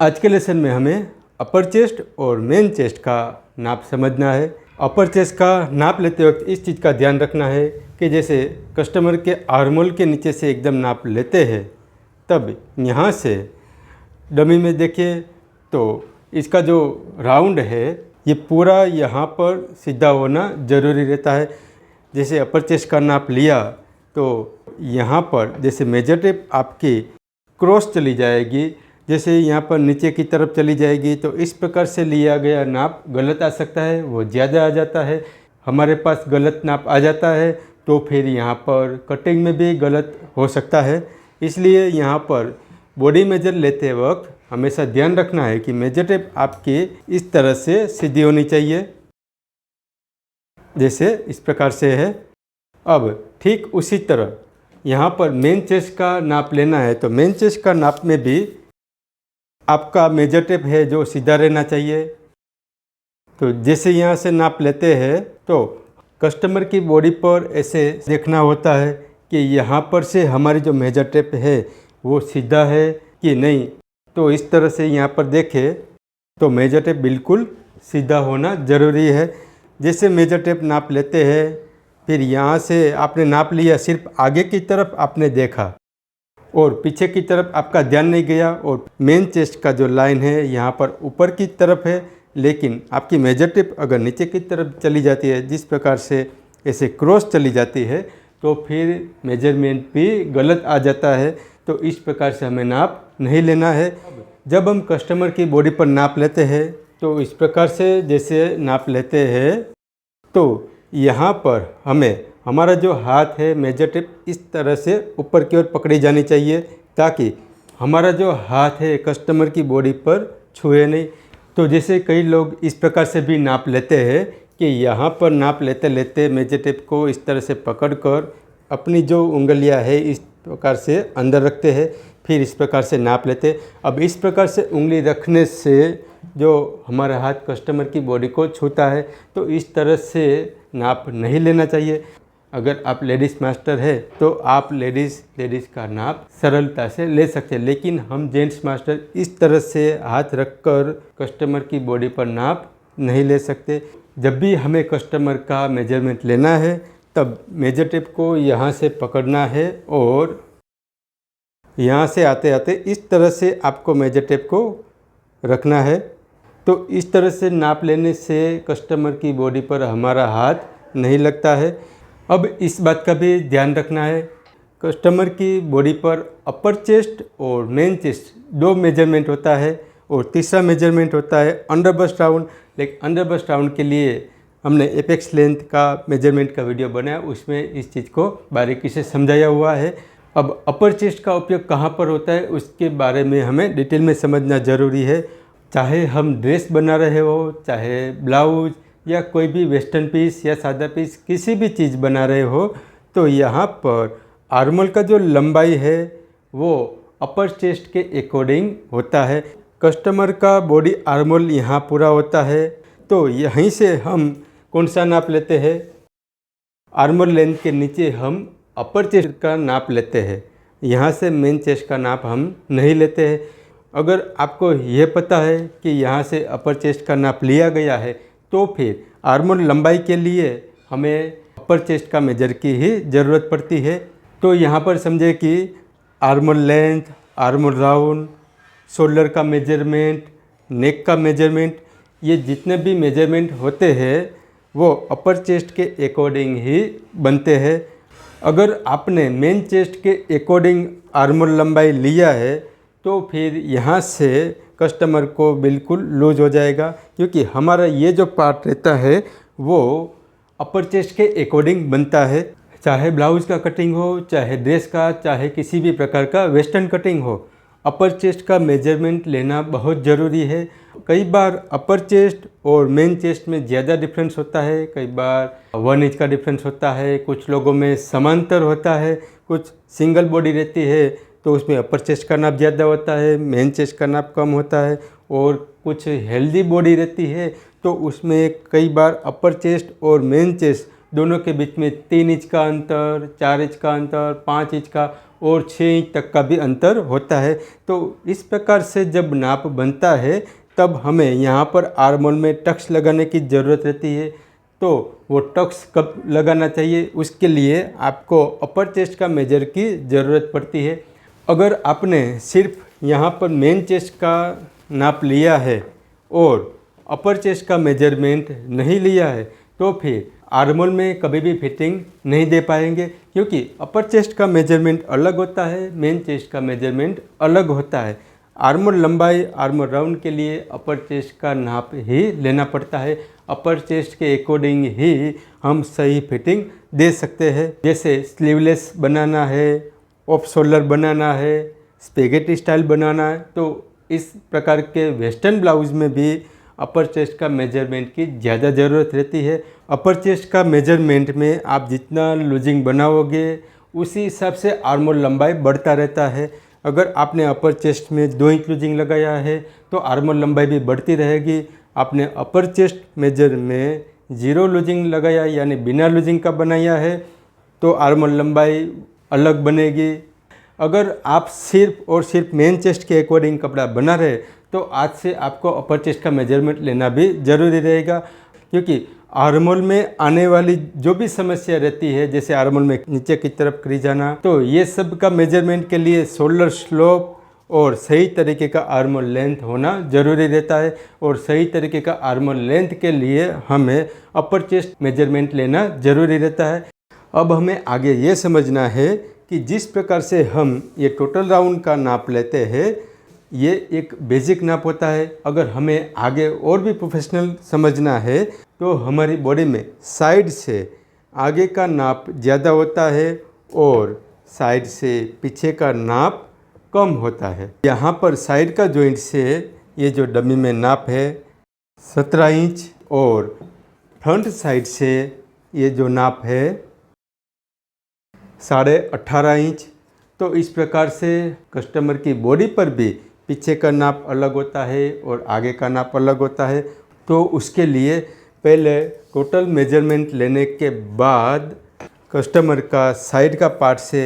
आज के लेसन में हमें अपर चेस्ट और मेन चेस्ट का नाप समझना है। अपर चेस्ट का नाप लेते वक्त इस चीज़ का ध्यान रखना है कि जैसे कस्टमर के आर्मोल के नीचे से एकदम नाप लेते हैं, तब यहाँ से डमी में देखिए तो इसका जो राउंड है ये पूरा यहाँ पर सीधा होना ज़रूरी रहता है। जैसे अपर चेस्ट का नाप लिया तो यहाँ पर जैसे मेजर टेप आपकी क्रॉस चली जाएगी, जैसे यहाँ पर नीचे की तरफ चली जाएगी, तो इस प्रकार से लिया गया नाप गलत आ सकता है, वो ज़्यादा आ जाता है। हमारे पास गलत नाप आ जाता है तो फिर यहाँ पर कटिंग में भी गलत हो सकता है। इसलिए यहाँ पर बॉडी मेजर लेते वक्त हमेशा ध्यान रखना है कि मेजर टेप आपकी इस तरह से सीधी होनी चाहिए, जैसे इस प्रकार से है। अब ठीक उसी तरह यहाँ पर मेन चेस्ट का नाप लेना है, तो मेन चेस्ट का नाप में भी आपका मेजर टेप है जो सीधा रहना चाहिए। तो जैसे यहाँ से नाप लेते हैं तो कस्टमर की बॉडी पर ऐसे देखना होता है कि यहाँ पर से हमारी जो मेजर टेप है वो सीधा है कि नहीं। तो इस तरह से यहाँ पर देखें तो मेजर टेप बिल्कुल सीधा होना ज़रूरी है। जैसे मेजर टेप नाप लेते हैं, फिर यहाँ से आपने नाप लिया, सिर्फ आगे की तरफ आपने देखा और पीछे की तरफ आपका ध्यान नहीं गया, और मेन चेस्ट का जो लाइन है यहाँ पर ऊपर की तरफ है, लेकिन आपकी मेजर टेप अगर नीचे की तरफ चली जाती है, जिस प्रकार से ऐसे क्रॉस चली जाती है, तो फिर मेजरमेंट भी गलत आ जाता है। तो इस प्रकार से हमें नाप नहीं लेना है। जब हम कस्टमर की बॉडी पर नाप लेते हैं तो इस प्रकार से जैसे नाप लेते हैं, तो यहाँ पर हमें हमारा जो हाथ है मेजर टेप इस तरह से ऊपर की ओर पकड़ी जानी चाहिए, ताकि हमारा जो हाथ है कस्टमर की बॉडी पर छुए नहीं। तो जैसे कई लोग इस प्रकार से भी नाप लेते हैं कि यहाँ पर नाप लेते लेते मेजर टेप को इस तरह से पकड़कर अपनी जो उंगलियाँ है इस प्रकार से अंदर रखते हैं, फिर इस प्रकार से नाप लेते। अब इस प्रकार से उंगली रखने से जो हमारा हाथ कस्टमर की बॉडी को छूता है, तो इस तरह से नाप नहीं लेना चाहिए। अगर आप लेडीज़ मास्टर है तो आप लेडीज़ का नाप सरलता से ले सकते हैं, लेकिन हम जेंट्स मास्टर इस तरह से हाथ रखकर कस्टमर की बॉडी पर नाप नहीं ले सकते। जब भी हमें कस्टमर का मेजरमेंट लेना है तब मेजर टेप को यहाँ से पकड़ना है और यहाँ से आते आते इस तरह से आपको मेजर टेप को रखना है। तो इस तरह से नाप लेने से कस्टमर की बॉडी पर हमारा हाथ नहीं लगता है। अब इस बात का भी ध्यान रखना है, कस्टमर की बॉडी पर अपर चेस्ट और मेन चेस्ट दो मेजरमेंट होता है, और तीसरा मेजरमेंट होता है अंडर बस्ट राउंड। लेकिन अंडर बस्ट राउंड के लिए हमने एपेक्स लेंथ का मेजरमेंट का वीडियो बनाया, उसमें इस चीज़ को बारीकी से समझाया हुआ है। अब अपर चेस्ट का उपयोग कहाँ पर होता है उसके बारे में हमें डिटेल में समझना ज़रूरी है। चाहे हम ड्रेस बना रहे हो, चाहे ब्लाउज या कोई भी वेस्टर्न पीस या सादा पीस, किसी भी चीज़ बना रहे हो, तो यहाँ पर आर्मोल का जो लंबाई है वो अपर चेस्ट के अकॉर्डिंग होता है। कस्टमर का बॉडी आर्मोल यहाँ पूरा होता है, तो यहीं से हम कौन सा नाप लेते हैं, आर्मोल लेंथ के नीचे हम अपर चेस्ट का नाप लेते हैं। यहाँ से मेन चेस्ट का नाप हम नहीं लेते हैं। अगर आपको यह पता है कि यहाँ से अपर चेस्ट का नाप लिया गया है, तो फिर आर्मोल लंबाई के लिए हमें अपर चेस्ट का मेजर की ही ज़रूरत पड़ती है। तो यहाँ पर समझे कि आर्मोल लेंथ, आर्मोल राउंड, शोल्डर का मेजरमेंट, नेक का मेजरमेंट, ये जितने भी मेजरमेंट होते हैं वो अपर चेस्ट के अकॉर्डिंग ही बनते हैं। अगर आपने मेन चेस्ट के अकॉर्डिंग आर्मोल लंबाई लिया है तो फिर यहाँ से कस्टमर को बिल्कुल लूज हो जाएगा, क्योंकि हमारा ये जो पार्ट रहता है वो अपर चेस्ट के अकॉर्डिंग बनता है। चाहे ब्लाउज़ का कटिंग हो, चाहे ड्रेस का, चाहे किसी भी प्रकार का वेस्टर्न कटिंग हो, अपर चेस्ट का मेजरमेंट लेना बहुत ज़रूरी है। कई बार अपर चेस्ट और मेन चेस्ट में ज़्यादा डिफरेंस होता है, कई बार 1 इंच का डिफरेंस होता है, कुछ लोगों में समांतर होता है, कुछ सिंगल बॉडी रहती है तो उसमें अपर चेस्ट का नाप ज़्यादा होता है, मेन चेस्ट का नाप कम होता है, और कुछ हेल्दी बॉडी रहती है तो उसमें कई बार अपर चेस्ट और मेन चेस्ट दोनों के बीच में 3 इंच का अंतर, 4 इंच का अंतर, 5 इंच का और 6 इंच तक का भी अंतर होता है। तो इस प्रकार से जब नाप बनता है तब हमें यहाँ पर आर्म होल में टक्स लगाने की ज़रूरत रहती है। तो वो टक्स कब लगाना चाहिए, उसके लिए आपको अपर चेस्ट का मेजर की ज़रूरत पड़ती है। अगर आपने सिर्फ यहाँ पर मेन चेस्ट का नाप लिया है और अपर चेस्ट का मेजरमेंट नहीं लिया है तो फिर आर्म होल में कभी भी फिटिंग नहीं दे पाएंगे, क्योंकि अपर चेस्ट का मेजरमेंट अलग होता है, मेन चेस्ट का मेजरमेंट अलग होता है। आर्म होल लंबाई, आर्म होल राउंड के लिए अपर चेस्ट का नाप ही लेना पड़ता है। अपर चेस्ट के अकॉर्डिंग ही हम सही फिटिंग दे सकते हैं। जैसे स्लीवलेस बनाना है, ऑफ शोल्डर बनाना है, स्पेगेटी स्टाइल बनाना है, तो इस प्रकार के वेस्टर्न ब्लाउज में भी अपर चेस्ट का मेजरमेंट की ज़्यादा ज़रूरत रहती है। अपर चेस्ट का मेजरमेंट में आप जितना लूजिंग बनाओगे उसी हिसाब से आर्म होल लंबाई बढ़ता रहता है। अगर आपने अपर चेस्ट में 2 इंच लूजिंग लगाया है तो आर्म होल लंबाई भी बढ़ती रहेगी। आपने अपर चेस्ट मेजर में 0 लूजिंग लगाया यानी बिना लूजिंग का बनाया है तो आर्म होल लंबाई अलग बनेगी। अगर आप सिर्फ और सिर्फ मेन चेस्ट के अकॉर्डिंग कपड़ा बना रहे तो आज से आपको अपर चेस्ट का मेजरमेंट लेना भी ज़रूरी रहेगा, क्योंकि आर्म होल में आने वाली जो भी समस्या रहती है, जैसे आर्म होल में नीचे की तरफ क्रीज आना, तो ये सब का मेजरमेंट के लिए शोल्डर स्लोप और सही तरीके का आर्म होल लेंथ होना ज़रूरी रहता है। और सही तरीके का आर्म होल लेंथ के लिए हमें अपर चेस्ट मेजरमेंट लेना ज़रूरी रहता है। अब हमें आगे ये समझना है कि जिस प्रकार से हम ये टोटल राउंड का नाप लेते हैं ये एक बेसिक नाप होता है। अगर हमें आगे और भी प्रोफेशनल समझना है तो हमारी बॉडी में साइड से आगे का नाप ज़्यादा होता है और साइड से पीछे का नाप कम होता है। यहाँ पर साइड का जॉइंट से ये जो डमी में नाप है 17 इंच और फ्रंट साइड से ये जो नाप है 18.5 इंच। तो इस प्रकार से कस्टमर की बॉडी पर भी पीछे का नाप अलग होता है और आगे का नाप अलग होता है। तो उसके लिए पहले टोटल मेजरमेंट लेने के बाद कस्टमर का साइड का पार्ट से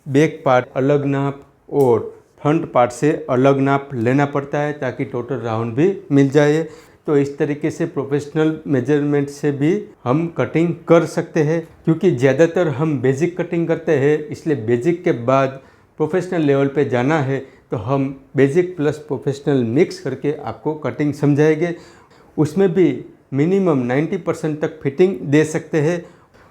बैक पार्ट अलग नाप और फ्रंट पार्ट से अलग नाप लेना पड़ता है ताकि टोटल राउंड भी मिल जाए। तो इस तरीके से प्रोफेशनल मेजरमेंट से भी हम कटिंग कर सकते हैं, क्योंकि ज़्यादातर हम बेसिक कटिंग करते हैं, इसलिए बेसिक के बाद प्रोफेशनल लेवल पे जाना है तो हम बेसिक प्लस प्रोफेशनल मिक्स करके आपको कटिंग समझाएंगे। उसमें भी मिनिमम 90% तक फिटिंग दे सकते हैं।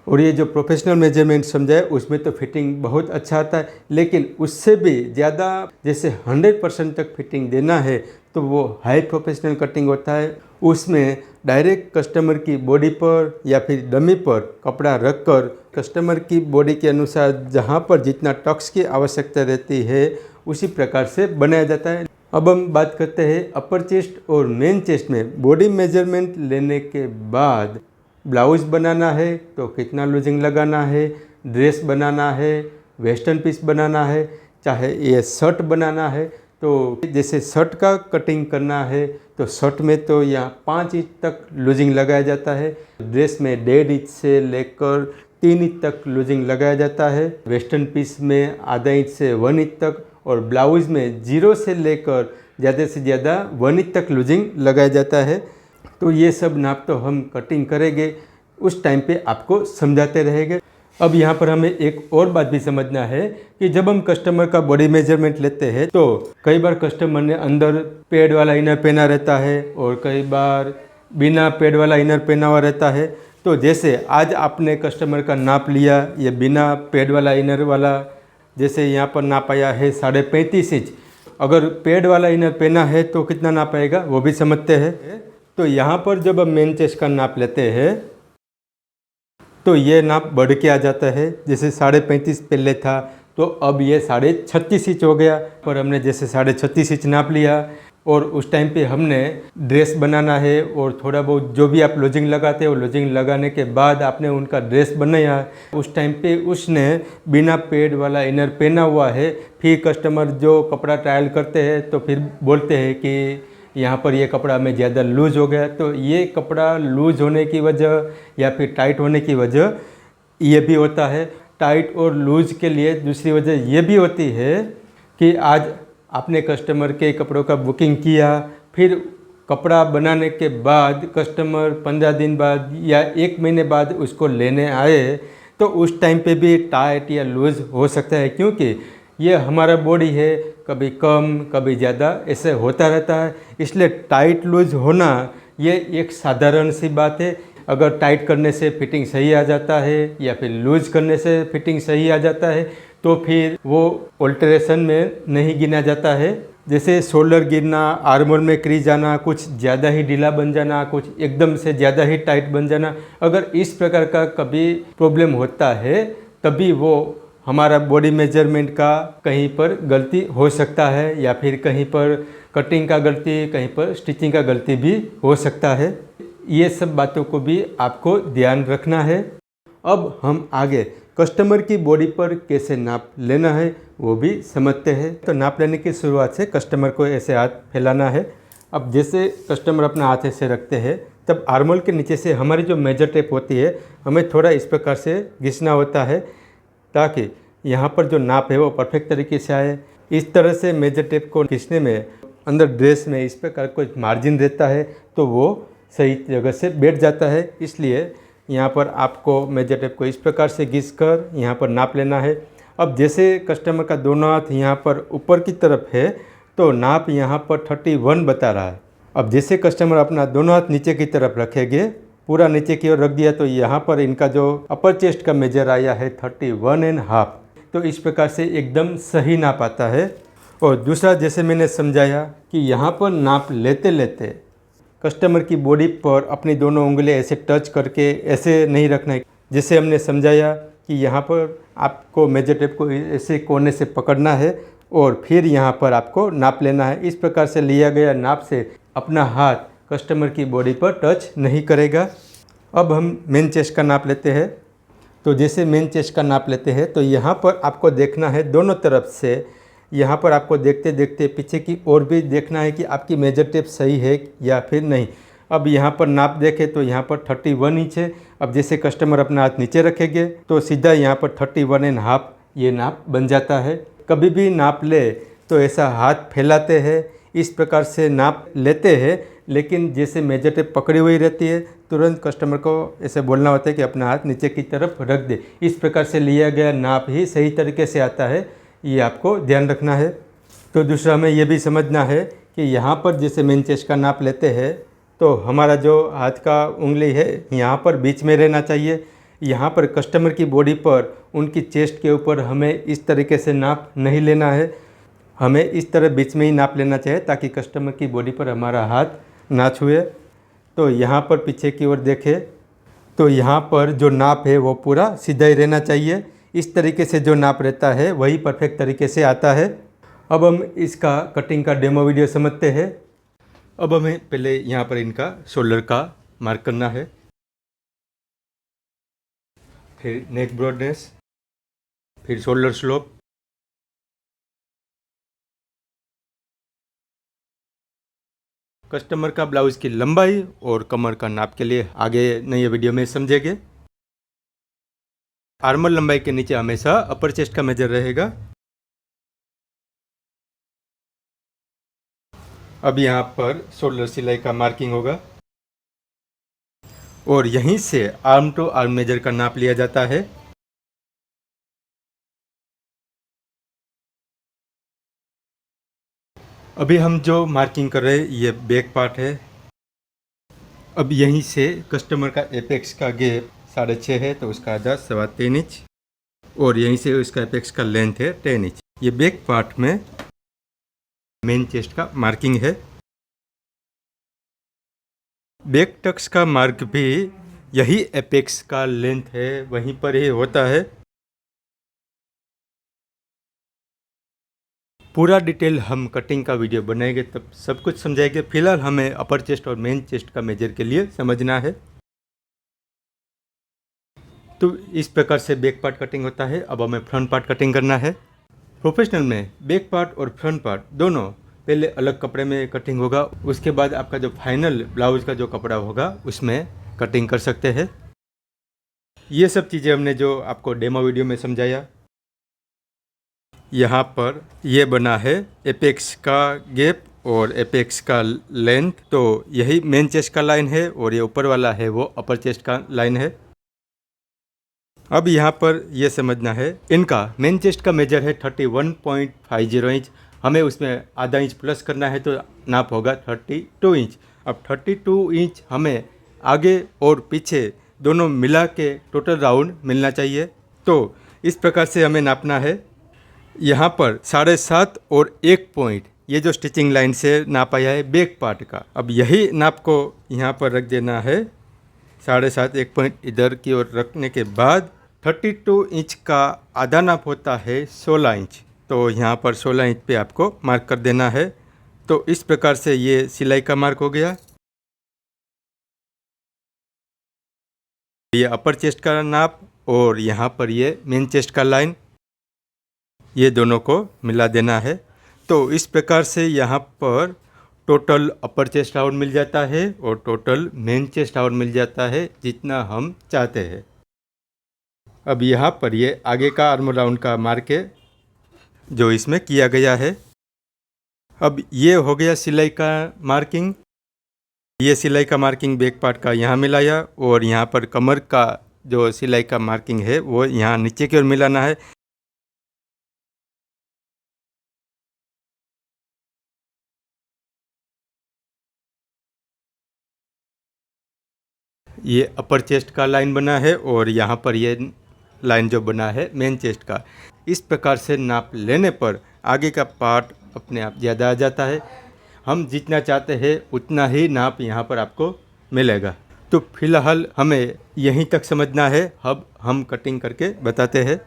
और ये जो प्रोफेशनल मेजरमेंट समझाए उसमें तो फिटिंग बहुत अच्छा आता है, लेकिन उससे भी ज़्यादा जैसे 100% तक फिटिंग देना है तो वो हाई प्रोफेशनल कटिंग होता है। उसमें डायरेक्ट कस्टमर की बॉडी पर या फिर डमी पर कपड़ा रखकर कस्टमर की बॉडी के अनुसार जहाँ पर जितना टक्स की आवश्यकता रहती है उसी प्रकार से बनाया जाता है। अब हम बात करते हैं अपर चेस्ट और मेन चेस्ट में बॉडी मेजरमेंट लेने के बाद ब्लाउज बनाना है तो कितना लूजिंग लगाना है, ड्रेस बनाना है, वेस्टर्न पीस बनाना है, चाहे ये शर्ट बनाना है। तो जैसे शर्ट का कटिंग करना है तो शर्ट में तो यहाँ 5 इंच तक लूजिंग लगाया जाता है, ड्रेस में 1.5 इंच से लेकर 3 इंच तक लूजिंग लगाया जाता है, वेस्टर्न पीस में आधा इंच से 1 इंच तक, और ब्लाउज में 0 से लेकर ज़्यादा से ज़्यादा 1 इंच तक लूजिंग लगाया जाता है। तो ये सब नाप तो हम कटिंग करेंगे, उस टाइम पे आपको समझाते रहेंगे। अब यहाँ पर हमें एक और बात भी समझना है कि जब हम कस्टमर का बॉडी मेजरमेंट लेते हैं तो कई बार कस्टमर ने अंदर पैड वाला इनर पहना रहता है और कई बार बिना पैड वाला इनर पहना हुआ रहता है। तो जैसे आज आपने कस्टमर का नाप लिया, ये बिना पैड वाला इनर वाला, जैसे यहाँ पर नाप आया है 35.5 इंच। अगर पैड वाला इनर पहना है तो कितना नाप आएगा वो भी समझते हैं। तो यहाँ पर जब हम मेन चेस्ट का नाप लेते हैं तो ये नाप बढ़ के आ जाता है। जैसे 35.5 पहले था तो अब ये 36.5 इंच हो गया। पर हमने जैसे 36.5 इंच नाप लिया और उस टाइम पे हमने ड्रेस बनाना है और थोड़ा बहुत जो भी आप लूजिंग लगाते हो लूजिंग लगाने के बाद आपने उनका ड्रेस बनाया, उस टाइम पे उसने बिना पैड वाला इनर पहना हुआ है। फिर कस्टमर जो कपड़ा ट्रायल करते हैं तो फिर बोलते हैं कि यहाँ पर ये कपड़ा में ज़्यादा लूज़ हो गया। तो ये कपड़ा लूज़ होने की वजह या फिर टाइट होने की वजह ये भी होता है। टाइट और लूज के लिए दूसरी वजह ये भी होती है कि आज आपने कस्टमर के कपड़ों का बुकिंग किया, फिर कपड़ा बनाने के बाद कस्टमर 15 दिन बाद या 1 महीने बाद उसको लेने आए तो उस टाइम पे भी टाइट या लूज़ हो सकता है, क्योंकि ये हमारा बॉडी है, कभी कम कभी ज़्यादा ऐसे होता रहता है। इसलिए टाइट लूज़ होना ये एक साधारण सी बात है। अगर टाइट करने से फिटिंग सही आ जाता है या फिर लूज़ करने से फिटिंग सही आ जाता है तो फिर वो ऑल्टरेशन में नहीं गिना जाता है। जैसे शोल्डर गिरना, आर्मर में क्रीज आना, कुछ ज़्यादा ही ढीला बन जाना, कुछ एकदम से ज़्यादा ही टाइट बन जाना, अगर इस प्रकार का कभी प्रॉब्लम होता है तभी वो हमारा बॉडी मेजरमेंट का कहीं पर गलती हो सकता है, या फिर कहीं पर कटिंग का गलती, कहीं पर स्टिचिंग का गलती भी हो सकता है। ये सब बातों को भी आपको ध्यान रखना है। अब हम आगे कस्टमर की बॉडी पर कैसे नाप लेना है वो भी समझते हैं। तो नाप लेने की शुरुआत से कस्टमर को ऐसे हाथ फैलाना है। अब जैसे कस्टमर अपना हाथ ऐसे रखते हैं तब आर्मोल के नीचे से हमारी जो मेजर टेप होती है हमें थोड़ा इस प्रकार से घिसना होता है ताकि यहाँ पर जो नाप है वो परफेक्ट तरीके से आए। इस तरह से मेजर टेप को खींचने में अंदर ड्रेस में इस प्रकार कोई मार्जिन रहता है तो वो सही जगह से बैठ जाता है। इसलिए यहाँ पर आपको मेजर टेप को इस प्रकार से घिस कर यहाँ पर नाप लेना है। अब जैसे कस्टमर का दोनों हाथ यहाँ पर ऊपर की तरफ है तो नाप यहाँ पर 31 बता रहा है। अब जैसे कस्टमर अपना दोनों हाथ नीचे की तरफ रखेंगे, पूरा नीचे की ओर रख दिया, तो यहाँ पर इनका जो अपर चेस्ट का मेजर आया है 31.5। तो इस प्रकार से एकदम सही नाप आता है। और दूसरा, जैसे मैंने समझाया कि यहाँ पर नाप लेते लेते कस्टमर की बॉडी पर अपनी दोनों उंगलियां ऐसे टच करके ऐसे नहीं रखना है। जैसे हमने समझाया कि यहाँ पर आपको मेजर टेप को ऐसे कोने से पकड़ना है और फिर यहाँ पर आपको नाप लेना है। इस प्रकार से लिया गया नाप से अपना हाथ कस्टमर की बॉडी पर टच नहीं करेगा। अब हम मेन चेस्ट का नाप लेते हैं। तो जैसे मेन चेस्ट का नाप लेते हैं तो यहाँ पर आपको देखना है दोनों तरफ से, यहाँ पर आपको देखते देखते पीछे की ओर भी देखना है कि आपकी मेजर टेप सही है या फिर नहीं। अब यहाँ पर नाप देखें तो यहाँ पर 31 इंच है। अब जैसे कस्टमर अपना हाथ नीचे रखेंगे तो सीधा यहाँ पर 31.5 ये नाप बन जाता है। कभी भी नाप ले तो ऐसा हाथ फैलाते हैं, इस प्रकार से नाप लेते हैं, लेकिन जैसे मेजर टेप पकड़ी हुई रहती है तुरंत कस्टमर को ऐसे बोलना होता है कि अपना हाथ नीचे की तरफ रख दे। इस प्रकार से लिया गया नाप ही सही तरीके से आता है, ये आपको ध्यान रखना है। तो दूसरा हमें ये भी समझना है कि यहाँ पर जैसे मेन चेस्ट का नाप लेते हैं तो हमारा जो हाथ का उंगली है यहाँ पर बीच में रहना चाहिए। यहाँ पर कस्टमर की बॉडी पर उनकी चेस्ट के ऊपर हमें इस तरीके से नाप नहीं लेना है, हमें इस तरह बीच में ही नाप लेना चाहिए ताकि कस्टमर की बॉडी पर हमारा हाथ ना छुए। तो यहाँ पर पीछे की ओर देखें तो यहाँ पर जो नाप है वो पूरा सीधा ही रहना चाहिए। इस तरीके से जो नाप रहता है वही परफेक्ट तरीके से आता है। अब हम इसका कटिंग का डेमो वीडियो समझते हैं। अब हमें पहले यहाँ पर इनका शोल्डर का मार्क करना है, फिर नेक ब्रॉडनेस, फिर शोल्डर स्लोप, कस्टमर का ब्लाउज़ की लंबाई और कमर का नाप के लिए आगे नए वीडियो में समझेंगे। आर्मर लंबाई के नीचे हमेशा अपर चेस्ट का मेजर रहेगा। अब यहाँ पर शोल्डर सिलाई का मार्किंग होगा और यहीं से आर्म टू आर्म मेजर का नाप लिया जाता है। अभी हम जो मार्किंग कर रहे हैं ये बैक पार्ट है। अब यहीं से कस्टमर का एपेक्स का गैप 6.5 है तो उसका आधा 3.25 इंच और यहीं से उसका एपेक्स का लेंथ है 10 इंच। ये बैक पार्ट में मेन चेस्ट का मार्किंग है। बैक टक्स का मार्क भी यही एपेक्स का लेंथ है, वहीं पर ही होता है। पूरा डिटेल हम कटिंग का वीडियो बनाएंगे तब सब कुछ समझाएंगे। फिलहाल हमें अपर चेस्ट और मेन चेस्ट का मेजर के लिए समझना है। तो इस प्रकार से बैक पार्ट कटिंग होता है। अब हमें फ्रंट पार्ट कटिंग करना है। प्रोफेशनल में बैक पार्ट और फ्रंट पार्ट दोनों पहले अलग कपड़े में कटिंग होगा, उसके बाद आपका जो फाइनल ब्लाउज का जो कपड़ा होगा उसमें कटिंग कर सकते हैं। ये सब चीज़ें हमने जो आपको डेमो वीडियो में समझाया। यहाँ पर ये बना है एपेक्स का गैप और एपेक्स का लेंथ, तो यही मेन चेस्ट का लाइन है और ये ऊपर वाला है वो अपर चेस्ट का लाइन है। अब यहाँ पर ये समझना है, इनका मेन चेस्ट का मेजर है 31.50 इंच, हमें उसमें आधा इंच प्लस करना है तो नाप होगा 32 इंच। अब 32 इंच हमें आगे और पीछे दोनों मिला के टोटल राउंड मिलना चाहिए, तो इस प्रकार से हमें नापना है। यहाँ पर 7.5 और 1 पॉइंट ये जो स्टिचिंग लाइन से नाप आया है बैक पार्ट का, अब यही नाप को यहाँ पर रख देना है। 7.5 1 पॉइंट इधर की ओर रखने के बाद 32 इंच का आधा नाप होता है 16 इंच, तो यहाँ पर 16 इंच पे आपको मार्क कर देना है। तो इस प्रकार से ये सिलाई का मार्क हो गया। ये अपर चेस्ट का नाप और यहाँ पर ये मेन चेस्ट का लाइन, ये दोनों को मिला देना है। तो इस प्रकार से यहाँ पर टोटल अपर चेस्ट राउंड मिल जाता है और टोटल मेन चेस्ट राउंड मिल जाता है जितना हम चाहते हैं। अब यहाँ पर ये आगे का आर्म राउंड का मार्क है जो इसमें किया गया है। अब ये हो गया सिलाई का मार्किंग। ये सिलाई का मार्किंग बैक पार्ट का यहाँ मिलाया और यहाँ पर कमर का जो सिलाई का मार्किंग है वो यहाँ नीचे की ओर मिलाना है। ये अपर चेस्ट का लाइन बना है और यहाँ पर ये लाइन जो बना है मेन चेस्ट का। इस प्रकार से नाप लेने पर आगे का पार्ट अपने आप ज़्यादा आ जाता है। हम जितना चाहते हैं उतना ही नाप यहाँ पर आपको मिलेगा। तो फिलहाल हमें यहीं तक समझना है, अब हम कटिंग करके बताते हैं।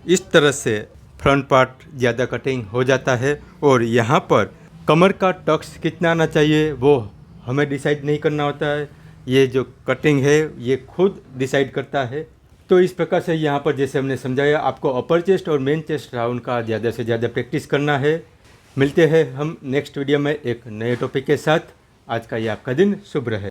इस तरह से फ्रंट पार्ट ज़्यादा कटिंग हो जाता है और यहाँ पर कमर का टक्स कितना आना चाहिए वो हमें डिसाइड नहीं करना होता है, ये जो कटिंग है ये खुद डिसाइड करता है। तो इस प्रकार से यहाँ पर जैसे हमने समझाया, आपको अपर चेस्ट और मेन चेस्ट राउंड का ज़्यादा से ज़्यादा प्रैक्टिस करना है। मिलते हैं हम नेक्स्ट वीडियो में एक नए टॉपिक के साथ। आज का ये आपका दिन शुभ रहे।